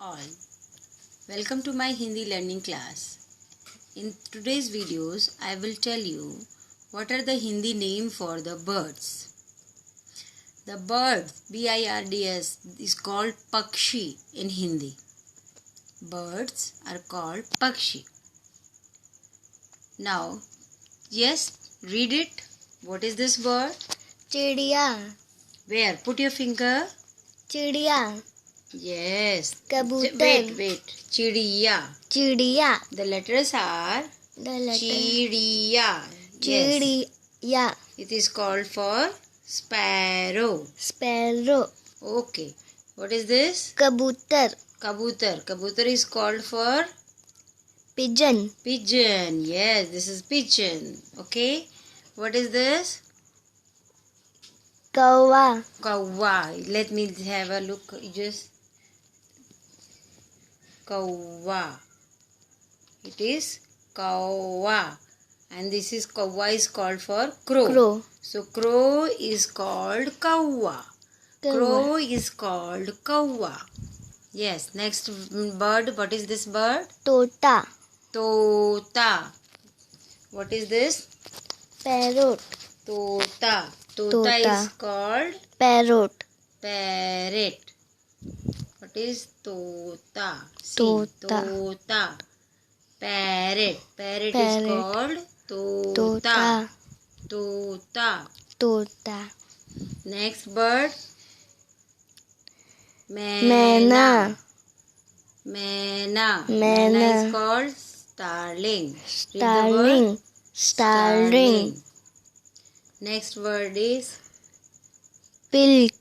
all. Welcome to my Hindi learning class. In today's videos, I will tell you what are the Hindi name for the birds. The bird, B-I-R-D-S, is called Pakshi in Hindi. Birds are called Pakshi. Now, yes, read it. What is this bird? चिड़िया. Where? Put your finger. चिड़िया. Yes. कबूतर. Wait. Chidiya. चिड़िया. The letters are Chidiya. Yes. चिड़िया. It is called for sparrow. Sparrow. Okay. What is this? कबूतर. Kabutar. Kabutar is called for Pigeon. pigeon. Yes, this is pigeon. Okay. What is this? कौवा. Kawwa. Let me have a look. Just kawwa. It is kawwa. And this is kawwa is called for crow. Crow. So crow is called kawwa. Crow is called kawwa. Yes. Next bird. What is this bird? तोता. Tota. What is this? Parrot. Tota. Tota Tota. is called Parrot. parrot. What is tota? See, Tota. Tota. Parrot. Parrot is Parrot. called तोता. Tota. तोता. Next bird. मैना. Myna. Myna. Myna is called starling. Read the Starling. word. Starling. Next word is Pilk.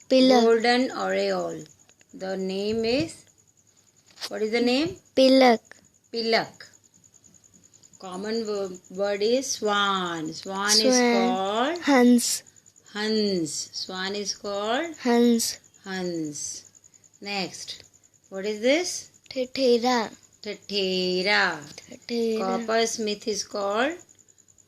Pilak. golden oriole. The name is, what is the name? Pilak. Pilak. Common word is swan. Swan is Swan. called Hans. Hans. Swan is called Hans. Hans. Next. What is this? Thathera. Tatera. Thathera. Coppersmith is called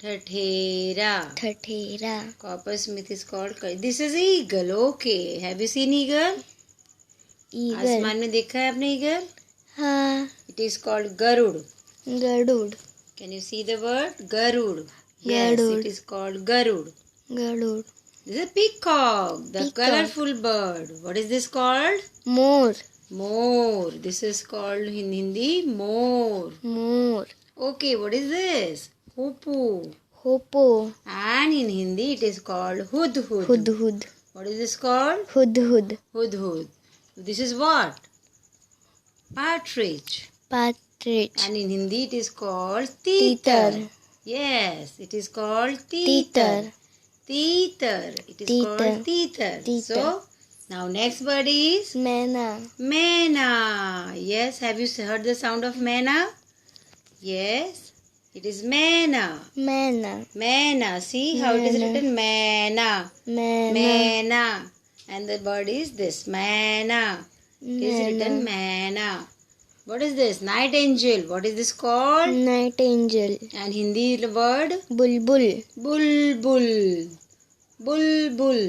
Tatera. Thathera. Coppersmith is called. This is eagle. Okay. Have you seen eagle? Eagle. आसमान में देखा है आपने eagle? हाँ. It is called Garud. Garuda. Can you see the word? Garud. Yes, Garud. it is called Garud. Garuda. This is a peacock, the Peacock. colorful bird. What is this called? More. More. This is called in Hindi more. More. Okay, what is this? Hoopoe. होपो. And in Hindi it is called hudhud. Hudhud. What is this called? Hudhud. Hudhud. This is what? Partridge. Partridge. And in Hindi it is called तीतर. teeter. Yes, it is called तीतर. Teeter. It is Teeter. called teeter. Teeter. So, now next word is मैना. Myna. Yes, have you heard the sound of Myna? Yes, it is Myna. मैना. Myna. See how it is Myna. written? Myna. मैना. Myna. And the word is this, Myna. It is written Myna. What is this? Nightingale. What is this called? Nightingale. And Hindi the word? Bulbul. Bulbul. Bulbul.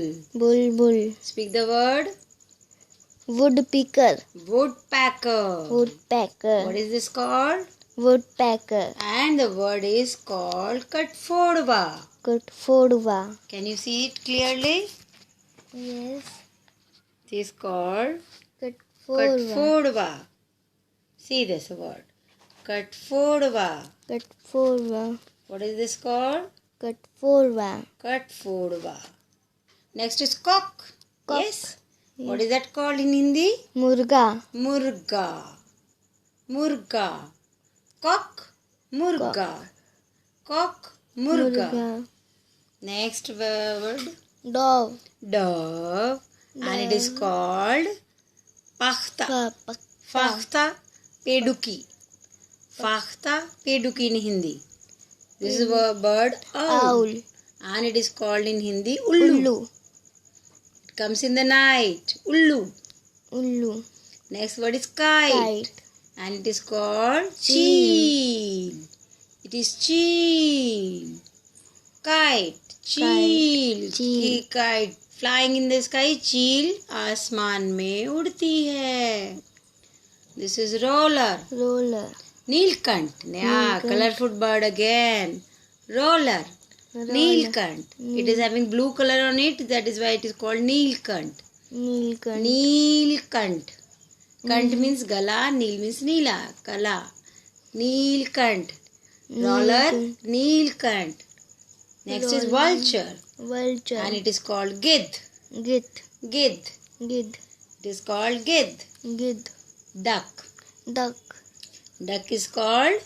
Bulbul. Speak the word. Woodpecker. Woodpecker. Woodpecker. What is this called? Woodpecker. And the word is called Katfodwa. कुटफोड़वा. Can you see it clearly? Yes. It is called कुटफोड़वा. Katfodwa. See this word. Katfodwa. कुटफोड़वा. What is this called? कुटफोड़वा. Katfodwa. Next is cock. Cock. Yes. What is that called in Hindi? मुर्गा. Murga. Murga. Cock. Murga. Cock. Murga. Next word. Dove. Dove. And it is called Pakhta. Pakhta Peduki. Pakhta Peduki in Hindi. This is a bird owl. And it is called in Hindi Ullu. उल्लू. It comes in the night. Ullu. उल्लू. Next word is kite. Kite. And it is called cheel. It is cheel. Kite. Cheel. Kite. Flying in the sky. Cheel आसमान में उड़ती है. This is roller. roller, Neelkant. Yeah, Neelkant. colorful bird again. Roller. Neelkant. It is having blue color on it. That is why it is called Neelkant. Neelkant, Neelkant. Kant means gala. Neel means neela. Kala. Neelkant. Roller. Neelkant. Next is vulture. vulture, And it is called gidh. gith, Gidh. gid, It is called gidh. gid, Duck. duck, Duck is called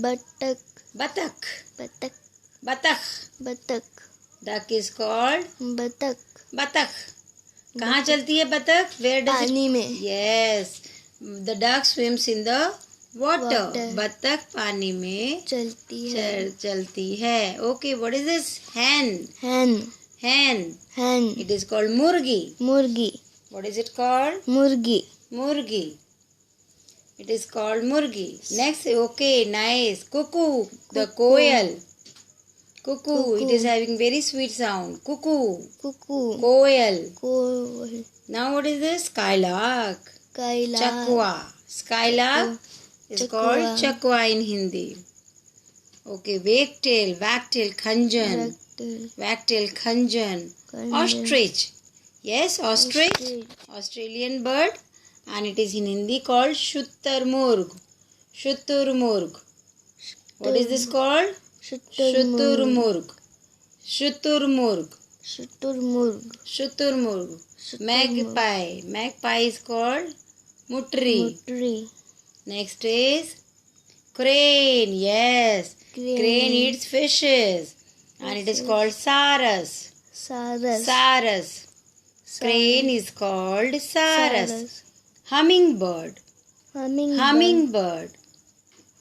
buttock, batak. buttock, Batak. buttock, Duck is called buttock, batak. कहाँ चलती है बतख? Where does it? पानी में, Yes. The duck swims in the water. बतख पानी में चलती है, चलती है. Okay, what is this? Hen. hen, Hen. hen, It is called murgi. मुर्गी, What is it called? मुर्गी, Murgi. It is called murgi. Next, okay, nice. Cuckoo, the quail. Cuckoo. It is having very sweet sound. Cuckoo. cuckoo, Quail. Coil, Now what is this? Skylark-चकव. Skylark is Chakwa. called chakwa in Hindi. Okay, Wagtail, Khanjan. Wagtail, Khanjan. Ostrich. Yes, ostrich. Australian bird. And it is in Hindi called Shuttarmurg. Shuttarmurg. What is this called? Shuttarmurg. Shuttarmurg. शुतुरमुर्ग, Shuttarmurg. Magpie. Magpie is called Mutri. मुटरी, Next is crane. Yes. Crane eats fishes. And it is called Saras. सारस, Saras. Crane is called Saras. Hummingbird. Hummingbird.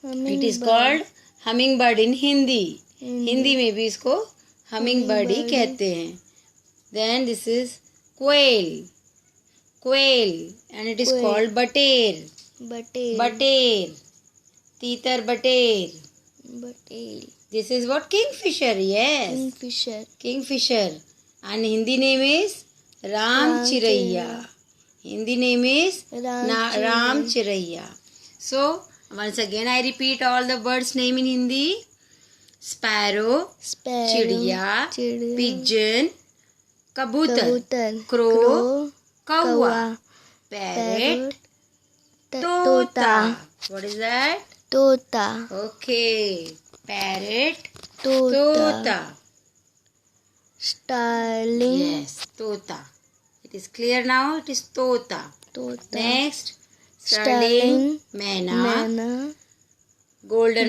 It is called hummingbird in Hindi. Hindi में भी इसको hummingbird ही कहते हैं. Then this is quail. Quail. And it is called bater. बटेर, Bater. Titar bater. बटेर, This is what? Kingfisher. Yes. Kingfisher, Kingfisher. And Hindi name is Ram Chiraiya. Hindi name is Ram Chiraiya. So, once again I repeat all the birds' name in Hindi. Sparrow, sparrow, चिड़िया, चिड़िया, pigeon, कबूतर, कबूतर, crow, कौवा, कौवा, parrot, parrot, तोता. What is that? तोता, Okay. Parrot, तोता, तोता. Starling, Yes, tota. It is clear now. It is tota. तोता, Next, Starling, Myna, मैना, golden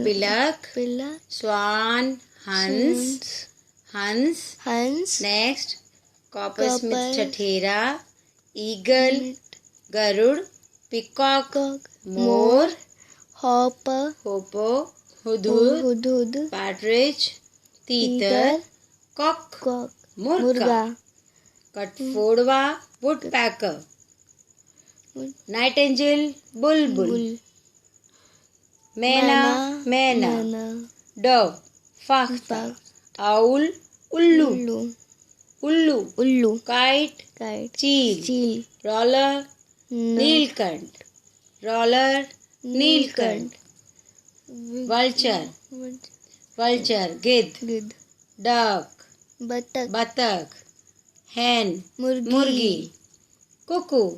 pilak, पिला, swan, hans, हंस, next Coppersmith chathera, eagle, garud, peacock, more, hopper, hoopoe, hudhud, Hudhud, partridge, तीतर, cock, Kock, मुर्गा, मुर्गा, कठफोड़वा, woodpecker, nightingale, bulbul, मैना, dove, फाख्ता, owl, उल्लू, kite, चील, roller, नीलकंठ, vulture, गिद्ध, duck, बतख, hen, मुर्गी, cuckoo,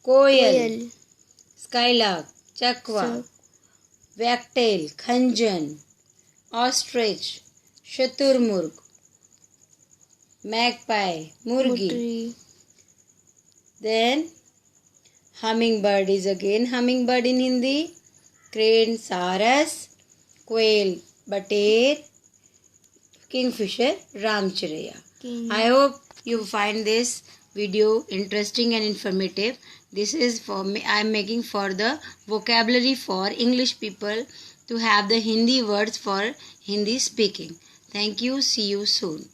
coil, Skylark-चकव, Wagtail, Khanjan, Ostrich, Shuturmurg, Magpie, Murgi. Then Hummingbird is again hummingbird in Hindi. Crane, Saras. Quail, Bater. Kingfisher, Ramchiraya. I hope you find this video interesting and informative. This is for me. I am making for the vocabulary for English people to have the Hindi words for Hindi speaking. Thank you. See you soon.